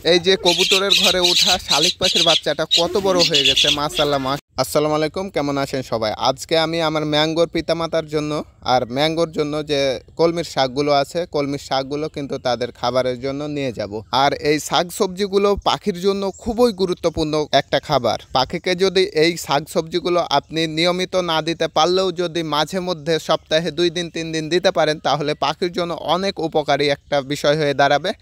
এই যে কবুতরের ঘরে ওঠা শালিক পাখির বাচ্চাটা কত বড় হয়ে গেছে মাশাআল্লাহ। আসসালামু আলাইকুম, কেমন আছেন সবাই? আজকে আমি আমার ম্যাঙ্গোর পিতামাতার জন্য আর ম্যাঙ্গোর জন্য যে কলমির শাকগুলো আছে, কলমির শাকগুলো কিন্তু তাদের খাবারের জন্য নিয়ে যাব। আর এই শাক সবজিগুলো পাখির জন্য খুবই গুরুত্বপূর্ণ একটা খাবার। পাখিকে যদি এই শাক সবজিগুলো আপনি নিয়মিত না দিতে পারলেও যদি মাঝে মধ্যে সপ্তাহে 2 দিন 3 দিন দিতে পারেন, তাহলে পাখির জন্য অনেক উপকারী একটা বিষয় হয়ে দাঁড়াবে।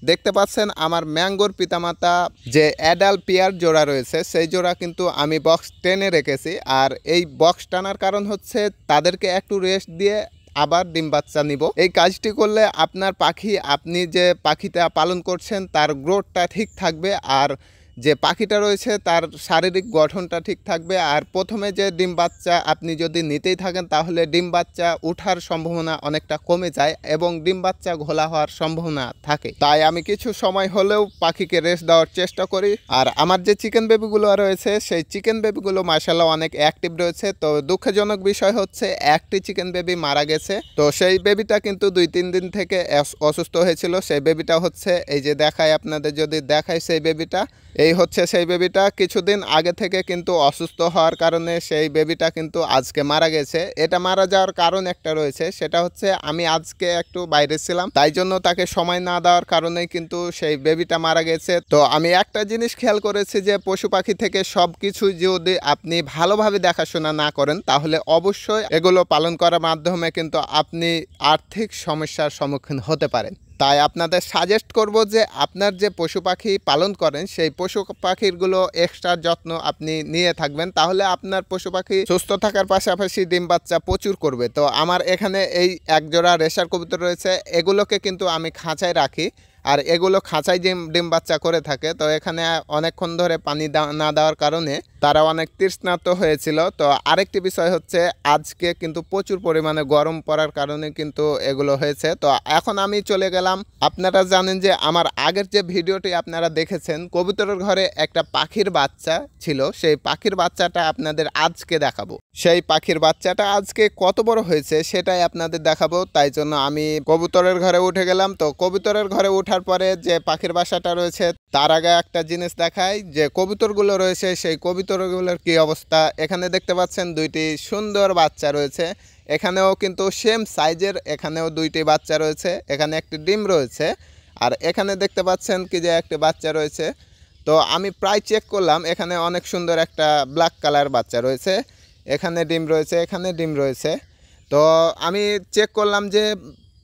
দেখতে পাচ্ছেন আমার ম্যাঙ্গোর পিতামাতা যে অ্যাডাল্ট পেয়ার জোড়া রয়েছে, সেই জোড়া কিন্তু আমি বক্স টেনে রেখেছি। আর এই বক্স টানার কারণ হচ্ছে তাদেরকে একটু রেস্ট দিয়ে আবার ডিম বাচ্চা নিব। এই কাজটি করলে আপনার পাখি, আপনি যে পাখিটা পালন করছেন তার গ্রোথটা ঠিক থাকবে, আর যে পাখিটা রয়েছে তার শারীরিক গঠনটা ঠিক থাকবে। আর প্রথমে যে ডিম বাচ্চা আপনি যদি নিতেই থাকেন, তাহলে ডিম বাচ্চা ওঠার সম্ভাবনা অনেকটা কমে যায় এবং ডিম বাচ্চা ঘোলা হওয়ার সম্ভাবনা থাকে। তাই আমি কিছু সময় হলেও পাখিকে রেস্ট দেওয়ার চেষ্টা করি। আর আমার যে চিকেন বেবিগুলো রয়েছে, সেই চিকেন বেবিগুলো মাশাআল্লাহ অনেক অ্যাক্টিভ রয়েছে। তো দুঃখজনক বিষয় হচ্ছে একটি চিকেন বেবি মারা গেছে। তো সেই বেবিটা কিন্তু 2-3 দিন থেকে অসুস্থ হয়েছিল। সেই বেবিটা হচ্ছে এই যে দেখায়, আপনাদের যদি দেখায় সেই বেবিটা, এই হচ্ছে সেই বেবিটা। কিছুদিন আগে থেকে কিন্তু অসুস্থ হওয়ার কারণে সেই বেবিটা কিন্তু আজকে মারা গেছে। এটা মারা যাওয়ার কারণ একটা রয়েছে, সেটা হচ্ছে আমি আজকে একটু বাইরে ছিলাম, তাই জন্য তাকে সময় না দেওয়ার কারণেই কিন্তু সেই বেবিটা মারা গেছে। তো আমি একটা জিনিস খেয়াল করেছি যে পশু পাখি থেকে সব কিছু যদি আপনি ভালোভাবে দেখাশোনা না করেন, তাহলে অবশ্যই এগুলো পালন করার মাধ্যমে কিন্তু আপনি আর্থিক সমস্যার সম্মুখীন হতে পারেন। তাই আপনাদের সাজেস্ট করব যে আপনার যে পশু পাখি পালন করেন, সেই পশু পাখিগুলো এক্সট্রা যত্ন আপনি নিয়ে থাকবেন, তাহলে আপনার পশু পাখি সুস্থ থাকার পাশাপাশি ডিম বাচ্চা প্রচুর করবে। তো আমার এখানে এই একজোড়া রেশার কবুতর রয়েছে, এগুলোকে কিন্তু আমি খাঁচায় রাখি, আর এগুলো খাঁচায় ডিম বাচ্চা করে থাকে। তো এখানে অনেকক্ষণ ধরে পানি না দেওয়ার কারণে তারা অনেক তৃষ্ণার্ত হয়েছিল। তো আরেকটি বিষয় হচ্ছে আজকে কিন্তু প্রচুর পরিমাণে গরম পড়ার কারণে কিন্তু এগুলো হয়েছে। তো এখন আমি চলে গেলাম, আপনারা জানেন যে আমার আগের যে ভিডিওটি আপনারা দেখেছেন, কবুতরের ঘরে একটা পাখির বাচ্চা ছিল, সেই পাখির বাচ্চাটা আপনাদের আজকে দেখাবো। সেই পাখির বাচ্চাটা আজকে কত বড় হয়েছে সেটাই আপনাদের দেখাবো। তাই জন্য আমি কবুতরের ঘরে উঠে গেলাম। তো কবুতরের ঘরে ওঠার পরে যে পাখির বাসাটা রয়েছে, তার আগে একটা জিনিস দেখাই যে কবুতরগুলো রয়েছে, সেই কবুতরগুলোর কি অবস্থা। এখানে দেখতে পাচ্ছেন 2টি সুন্দর বাচ্চা রয়েছে। এখানেও কিন্তু সেম সাইজের, এখানেও 2টি বাচ্চা রয়েছে, এখানে একটি ডিম রয়েছে, আর এখানে দেখতে পাচ্ছেন কি যে একটি বাচ্চা রয়েছে। তো আমি প্রায় চেক করলাম, এখানে অনেক সুন্দর একটা ব্ল্যাক কালার বাচ্চা রয়েছে, এখানে ডিম রয়েছে, এখানে ডিম রয়েছে। তো আমি চেক করলাম যে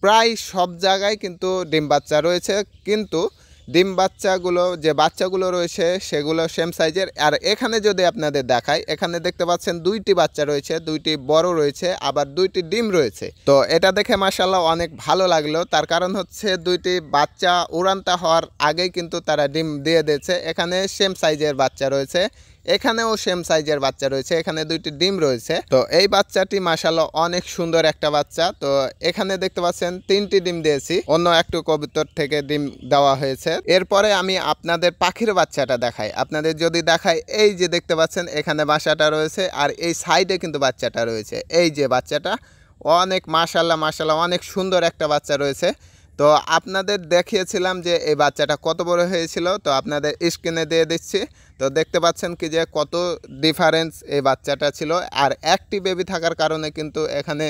প্রায় সব জায়গায় কিন্তু ডিম বাচ্চা রয়েছে, কিন্তু ডিম বাচ্চাগুলো যে বাচ্চাগুলো রয়েছে সেগুলো সেম সাইজের। আর এখানে যদি আপনাদের দেখাই, এখানে দেখতে পাচ্ছেন 2টি বাচ্চা রয়েছে, 2টি বড় রয়েছে, আবার 2টি ডিম রয়েছে। তো এটা দেখে মাশাআল্লাহ অনেক ভালো লাগলো। তার কারণ হচ্ছে 2টি বাচ্চা উড়ান্তা হওয়ার আগেই কিন্তু তারা ডিম দিয়ে দিয়েছে। এখানে সেম সাইজের বাচ্চা রয়েছে, এখানেও সেম সাইজের বাচ্চা রয়েছে, এখানে 2টি ডিম রয়েছে। তো এই বাচ্চাটি মাশাআল্লাহ অনেক সুন্দর একটা বাচ্চা। তো এখানে দেখতে পাচ্ছেন 3টি ডিম দিয়েছি, অন্য একটু কবুতর থেকে ডিম দেওয়া হয়েছে। এরপরে আমি আপনাদের পাখির বাচ্চাটা দেখাই। আপনাদের যদি দেখাই, এই যে দেখতে পাচ্ছেন এখানে বাসাটা রয়েছে, আর এই সাইডে কিন্তু বাচ্চাটা রয়েছে। এই যে বাচ্চাটা অনেক মাশাআল্লাহ অনেক সুন্দর একটা বাচ্চা রয়েছে। তো আপনাদের দেখিয়েছিলাম যে এই বাচ্চাটা কত বড় হয়েছিল, তো আপনাদের স্ক্রিনে দিয়ে দিচ্ছি। তো দেখতে পাচ্ছেন কি যে কত ডিফারেন্স এই বাচ্চাটা ছিল। আর একটি বেবি থাকার কারণে কিন্তু এখানে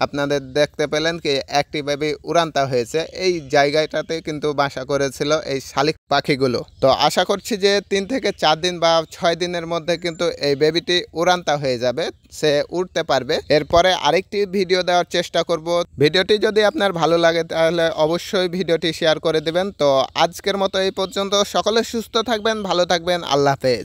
আপনাদের দেখতে পেলেন কি একটি বেবি উড়ান্তা হয়েছে। এই জায়গাটাতে কিন্তু বাসা করেছিল এই শালিক পাখিগুলো। তো আশা করছি যে 3 থেকে 4 দিন বা 6 দিনের মধ্যে কিন্তু এই বেবিটি উড়ান্তা হয়ে যাবে, সে উঠতে পারবে। এরপরে আরেকটি ভিডিও দেওয়ার চেষ্টা করব। ভিডিওটি যদি আপনার ভালো লাগে তাহলে অবশ্যই ভিডিওটি শেয়ার করে দেবেন। তো আজকের মতো এই পর্যন্ত, সকলে সুস্থ থাকবেন, ভালো থাকবেন, আল্লাহ হাফেজ।